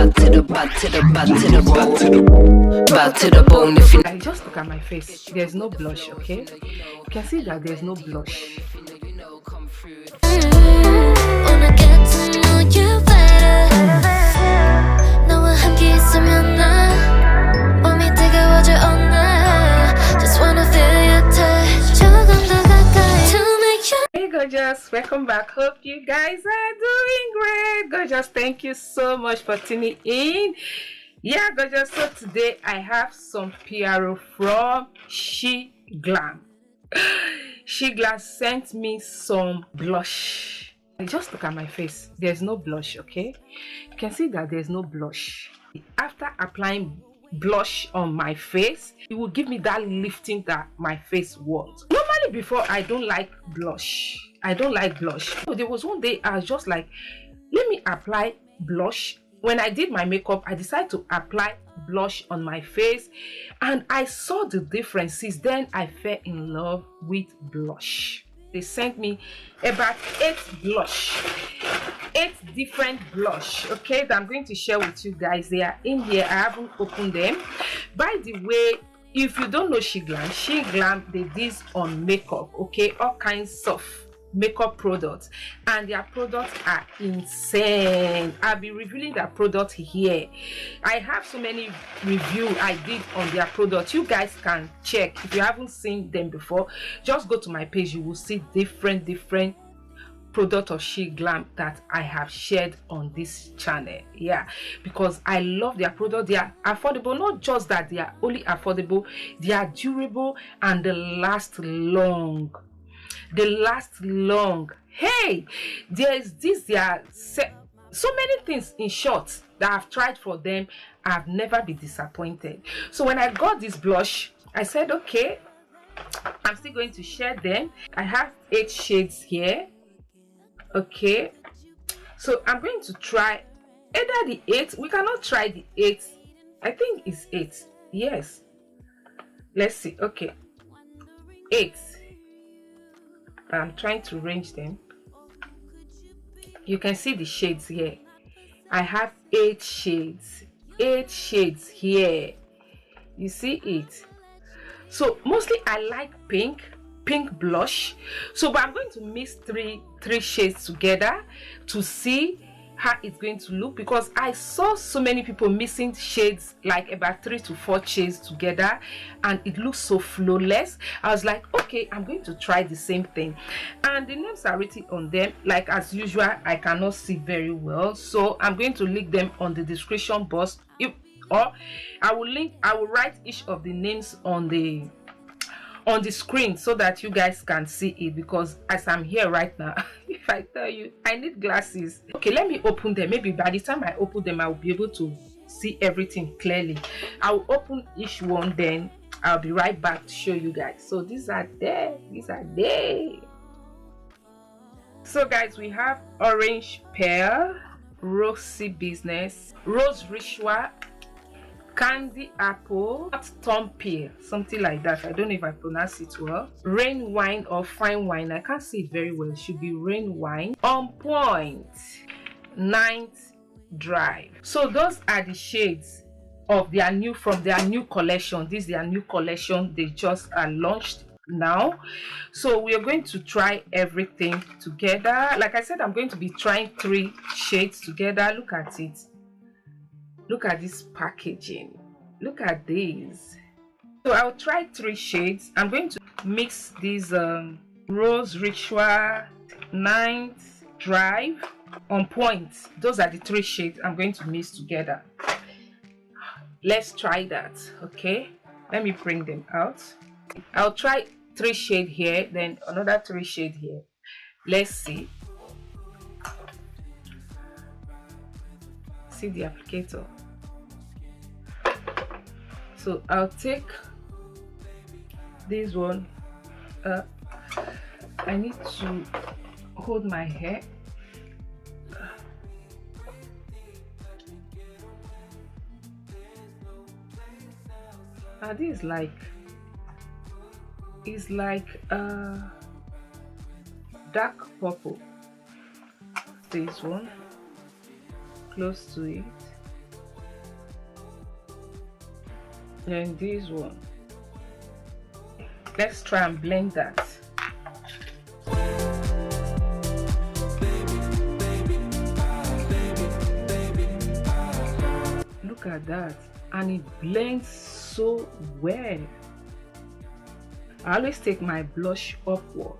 Back to the bone. If you just look at my face, there's no blush, okay? You can see that there's no blush. Wanna get to know you better. 너와 함께 있으면 나 몸이 뜨거워져 all night. Just wanna feel your touch. 조금 더 가까이 to make you. Hey gorgeous, welcome back. Hope you guys are doing great. Gorgeous, thank you so much for tuning in. Yeah, gorgeous. So today I have some PRO from Sheglam. Sheglam sent me some blush. Just look at my face. There's no blush, okay? You can see that there's no blush. After applying blush on my face, it will give me that lifting that my face wants. Normally before, I don't like blush. I don't like blush. So there was one day I was just like, let me apply blush. When I did my makeup, I decided to apply blush on my face and I saw the differences. Then I fell in love with blush. They sent me about 8 different blush, okay, that I'm going to share with you guys. They are in here. I haven't opened them. By the way, if you don't know Sheglam, they do on makeup, okay, all kinds of makeup products, and their products are insane. I'll be reviewing their product here. I have so many reviews I did on their products. You guys can check. If you haven't seen them before, just go to my page. You will see different product of Sheglam that I have shared on this channel. Yeah, because I love their product. They are affordable. Not just that they are only affordable, they are durable and they last long. Hey, there's this, there are so many things in short that I've tried for them. I've never been disappointed. So when I got this blush, I said, okay, I'm still going to share them. I have 8 shades here. Okay, so I'm going to try either the 8. We cannot try the 8. I think it's 8. Yes, let's see. Okay, 8. I'm trying to arrange them. You can see the shades here. I have 8 shades. 8 shades here. You see it? So mostly I like pink blush. So but I'm going to mix three shades together to see how it's going to look, because I saw so many people mixing shades, like about 3 to 4 shades together, and it looks so flawless. I was like, okay, I'm going to try the same thing. And the names are written on them. Like as usual, I cannot see very well, so I'm going to link them on the description box, or I will write each of the names on the screen so that you guys can see it, because as I'm here right now, if I tell you I need glasses. Okay, let me open them. Maybe by the time I open them, I will be able to see everything clearly. I will open each one, then I'll be right back to show you guys. So these are there. So guys, we have Orange Pearl, Rosy Business, Rose Ritual, Candy Apple, Tom Pear, something like that. I don't know if I pronounce it well. Rain Wine or Fine Wine. I can't see it very well. It should be Rain Wine. On Point, Night Drive. So those are the shades of their new collection. This is their new collection. They just launched now. So we are going to try everything together. Like I said, I'm going to be trying 3 shades together. Look at it. Look at this packaging. Look at these. So I'll try 3 shades. I'm going to mix these Rose Ritual, Night Drive, On Point. Those are the 3 shades I'm going to mix together. Let's try that. Okay, let me bring them out. I'll try 3 shades here, then another 3 shades here. Let's see. See the applicator. So I'll take this one. I need to hold my hair. This is like dark purple. This one, close to it. and this one. Let's try and blend that. Look at that, and it blends so well. I always take my blush upward.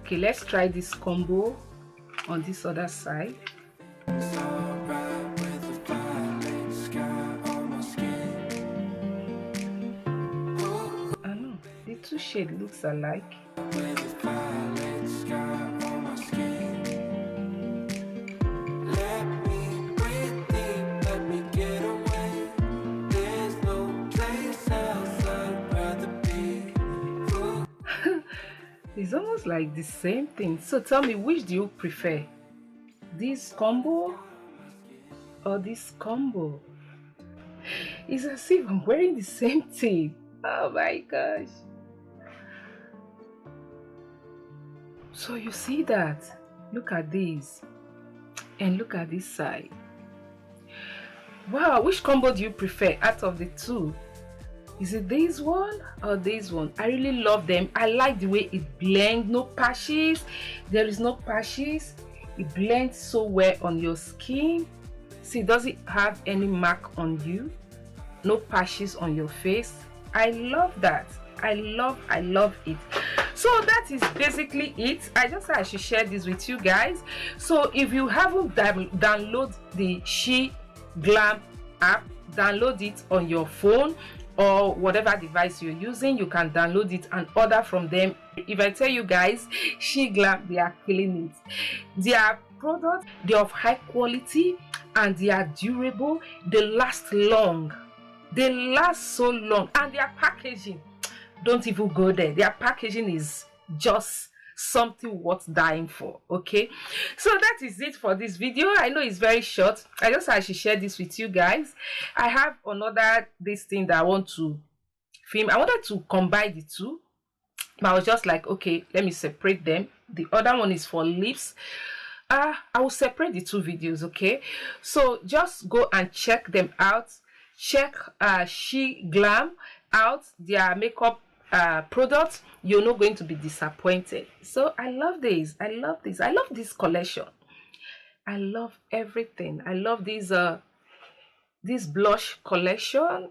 Okay, let's try this combo on this other side. I know the two shades looks alike. It's almost like the same thing. So tell me, which do you prefer? This combo or this combo? It's as if I'm wearing the same thing. Oh my gosh. So you see that? Look at this. And look at this side. Wow, which combo do you prefer out of the two? Is it this one or this one? I really love them. I like the way it blends. No patches. There is no patches. It blends so well on your skin. See, does it have any mark on you? No patches on your face. I love that. I love it. So that is basically it. I just thought I should share this with you guys. So if you haven't downloaded the Sheglam app, download it on your phone or whatever device you're using. You can download it and order from them. If I tell you guys, Sheglam, they are killing it. Their products, they're of high quality and they are durable. They last long. They last so long, and their packaging, don't even go there. Their packaging is just something worth dying for. Okay, so that is it for this video. I know it's very short. I just thought I should share this with you guys. I have another this thing that I want to film. I wanted to combine the two, but I was just like, okay, let me separate them. The other one is for lips. I will separate the two videos. Okay, so just go and check them out. Check Sheglam out, their makeup products. You're not going to be disappointed. So I love this. I love this collection. I love everything. I love this blush collection,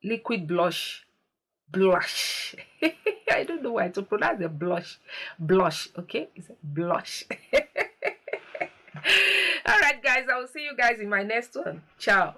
liquid blush. I don't know why to pronounce the blush. Okay, it's a blush. All right guys, I will see you guys in my next one. Ciao.